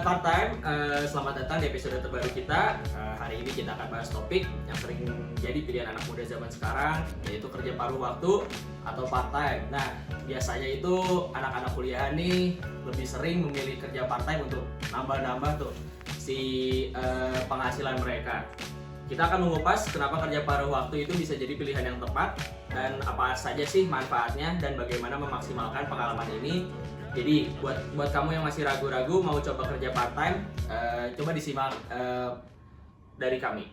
part time, selamat datang di episode terbaru kita. Hari ini kita akan bahas topik yang sering jadi pilihan anak muda zaman sekarang, yaitu kerja paruh waktu atau part time. Nah, biasanya itu anak-anak kuliah nih lebih sering memilih kerja part time untuk nambah-nambah tuh si penghasilan mereka. Kita akan mengupas kenapa kerja paruh waktu itu bisa jadi pilihan yang tepat dan apa saja sih manfaatnya dan bagaimana memaksimalkan pengalaman ini. Jadi buat kamu yang masih ragu-ragu mau coba kerja part time, coba disimak dari kami.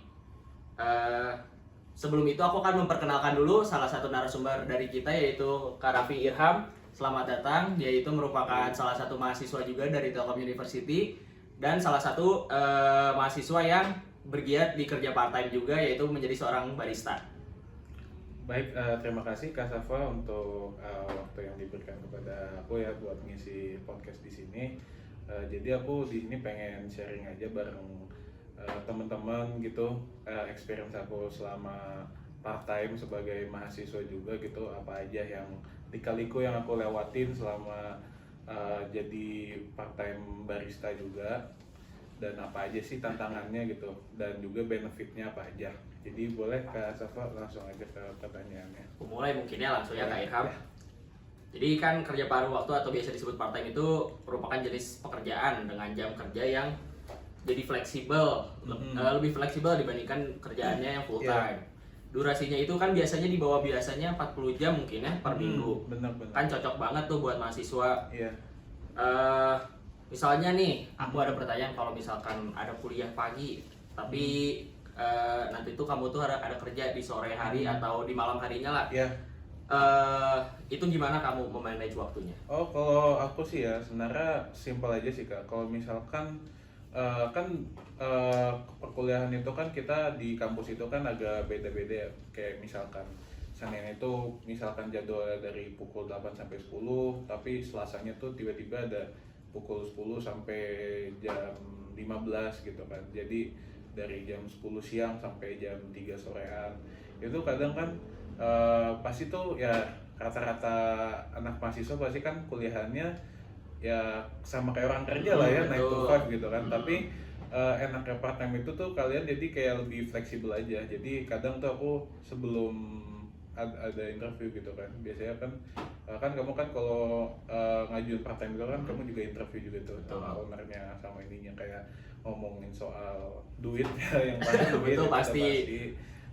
Sebelum itu aku akan memperkenalkan dulu salah satu narasumber dari kita, yaitu Kak Raffi Irham. Selamat datang. Dia itu merupakan salah satu mahasiswa juga dari Telkom University dan salah satu mahasiswa yang bergiat di kerja part time juga, yaitu menjadi seorang barista. Baik, terima kasih Kak Safa untuk waktu yang diberikan kepada aku ya buat ngisi podcast di sini. Jadi aku di sini pengen sharing aja bareng teman-teman gitu, experience aku selama part time sebagai mahasiswa juga gitu, apa aja yang lika-liku yang aku lewatin selama jadi part time barista juga, dan apa aja sih tantangannya gitu, dan juga benefitnya apa aja. Jadi boleh Kak Safa langsung aja ke pertanyaannya. Aku mulai mungkin ya langsung ya Kak Irham. Jadi kan kerja paruh waktu atau biasa disebut part time itu merupakan jenis pekerjaan dengan jam kerja yang jadi fleksibel, lebih fleksibel dibandingkan kerjaannya yang full time. Durasinya itu kan biasanya di bawah 40 jam mungkin ya per minggu. Benar-benar. Kan cocok banget tuh buat mahasiswa. Iya. Misalnya nih, aku ada pertanyaan, kalau misalkan ada kuliah pagi, tapi nanti tuh kamu tuh ada kerja di sore hari atau di malam harinya lah. Iya. Itu gimana kamu memanage waktunya? Oh, kalau aku sih ya sebenarnya simpel aja sih Kak. Kalau misalkan kan perkuliahan itu kan kita di kampus itu kan agak beda-beda ya. Kayak misalkan Senin itu misalkan jadwalnya dari pukul 8 sampai 10, tapi Selasanya tuh tiba-tiba ada pukul 10 sampai jam 15 gitu kan. Jadi dari jam 10 siang sampai jam 3 sorean. Itu kadang kan pasti tuh ya rata-rata anak mahasiswa pasti kan kuliahannya ya sama kayak orang kerja lah ya, 9 to 5 gitu kan. Tapi enaknya part time itu tuh kalian jadi kayak lebih fleksibel aja. Jadi kadang tuh aku sebelum ada interview gitu kan, biasanya kan kamu kan kalau ngajuin part time itu kan kamu juga interview juga tuh sama ownernya, sama ininya, kayak ngomongin soal duit yang paling duit itu pasti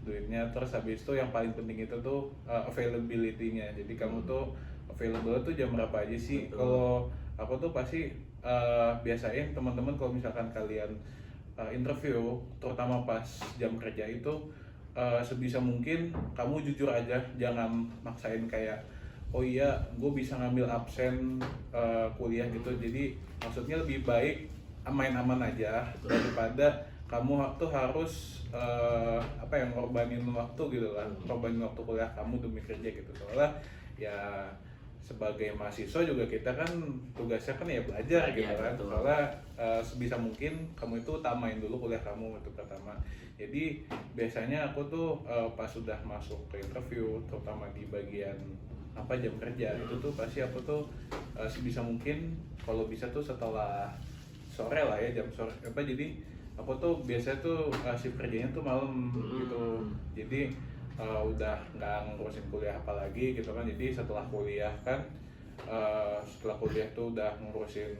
duitnya. Terus habis itu yang paling penting itu tuh availability-nya. Jadi kamu tuh available tuh jam berapa aja sih. Kalau aku tuh pasti biasain teman-teman kalau misalkan kalian interview terutama pas jam kerja itu, sebisa mungkin kamu jujur aja, jangan maksain kayak oh iya gue bisa ngambil absen kuliah gitu. Jadi maksudnya lebih baik main aman aja daripada kamu tuh harus ngorbanin waktu gitu kan, ngorbanin waktu kuliah kamu demi kerja gitu. Soalnya ya sebagai mahasiswa juga kita kan tugasnya kan ya belajar gitu kan. Soalnya sebisa mungkin kamu itu utamain dulu kuliah kamu itu pertama. Jadi biasanya aku tuh pas sudah masuk ke interview, terutama di bagian jam kerja itu tuh pasti aku tuh sebisa mungkin kalau bisa tuh setelah sore lah ya, jam sore jadi aku tuh biasanya tuh shift kerjanya tuh malam gitu. Jadi udah nggak ngurusin kuliah apalagi gitu kan. Jadi setelah kuliah kan setelah kuliah tuh udah ngurusin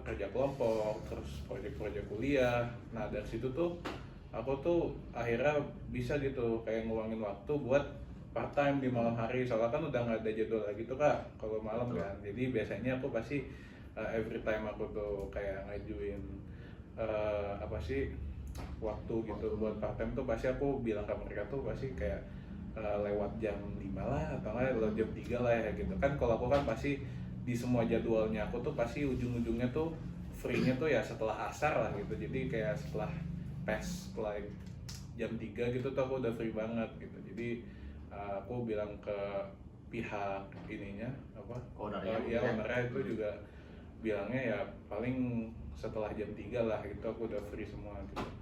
kerja kelompok, terus proyek-proyek kuliah. Nah dari situ tuh aku tuh akhirnya bisa gitu kayak ngeluangin waktu buat part time di malam hari. Soalnya kan udah nggak ada jadwal lagi tuh Kak kalau malam kan. Jadi biasanya aku pasti every time aku tuh kayak ngajuin waktu gitu buat part time tuh pasti aku bilang ke mereka tuh pasti kayak lewat jam 5 lah atau nggak lewat jam 3 lah ya gitu kan. Kalau aku kan pasti di semua jadwalnya aku tuh pasti ujung-ujungnya tuh free-nya tuh ya setelah asar lah gitu. Jadi kayak setelah setelah jam 3 gitu tuh aku udah free banget gitu. Jadi aku bilang ke pihak ininya ownernya itu juga bilangnya ya paling setelah jam 3 lah gitu aku udah free semua gitu.